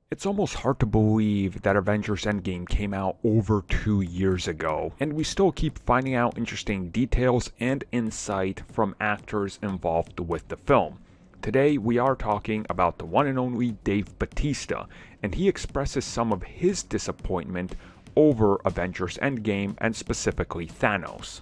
It's almost hard to believe that Avengers Endgame came out over 2 years ago, and we still keep finding out interesting details and insight from actors involved with the film. Today we are talking about the one and only Dave Bautista, and he expresses some of his disappointment over Avengers Endgame and specifically Thanos.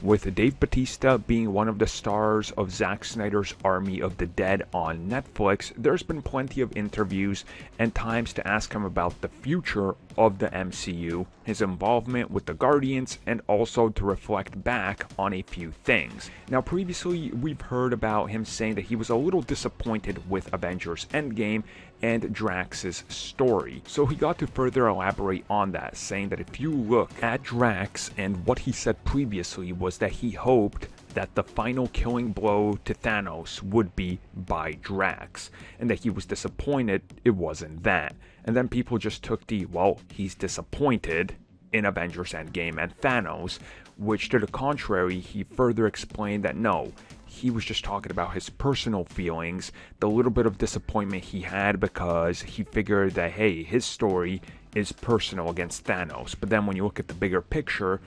With Dave Bautista being one of the stars of Zack Snyder's Army of the Dead on Netflix, there's been plenty of interviews and times to ask him about the future of the MCU, his involvement with the Guardians, and also to reflect back on a few things. Now, previously, we've heard about him saying that he was a little disappointed with Avengers Endgame and Drax's story. So he got to further elaborate on that, saying that if you look at Drax and what he said previously was that he hoped that the final killing blow to Thanos would be by Drax, and that he was disappointed it wasn't that. And then people just took well, he's disappointed in Avengers Endgame and Thanos, which to the contrary, he further explained that no, he was just talking about his personal feelings, the little bit of disappointment he had because he figured that, hey, his story is personal against Thanos. But then when you look at the bigger picture,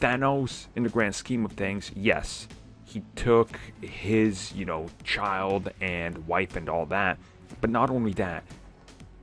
Thanos, in the grand scheme of things, yes, he took his, child and wife and all that. But not only that,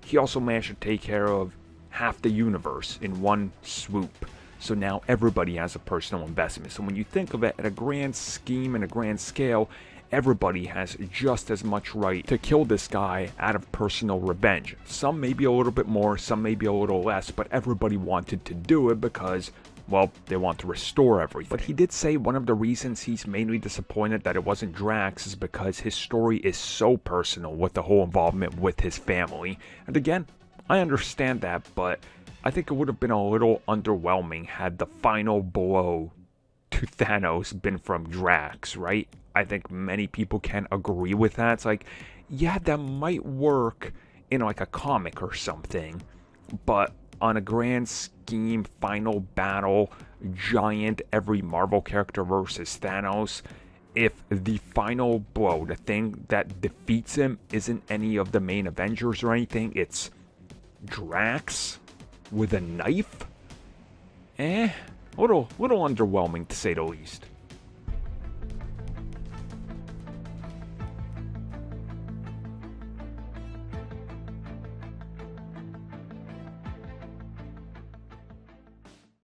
he also managed to take care of half the universe in one swoop. So now everybody has a personal investment. So when you think of it at a grand scheme and a grand scale, everybody has just as much right to kill this guy out of personal revenge. Some maybe a little bit more, some maybe a little less, but everybody wanted to do it because, well, they want to restore everything. But he did say one of the reasons he's mainly disappointed that it wasn't Drax is because his story is so personal with the whole involvement with his family. And again, I understand that, but I think it would have been a little underwhelming had the final blow to Thanos been from Drax, right? I think many people can agree with that. It's like, yeah, that might work in like a comic or something, but on a grand scheme, final battle, giant, every Marvel character versus Thanos, if the final blow, the thing that defeats him, isn't any of the main Avengers or anything, it's Drax with a knife? A little underwhelming to say the least.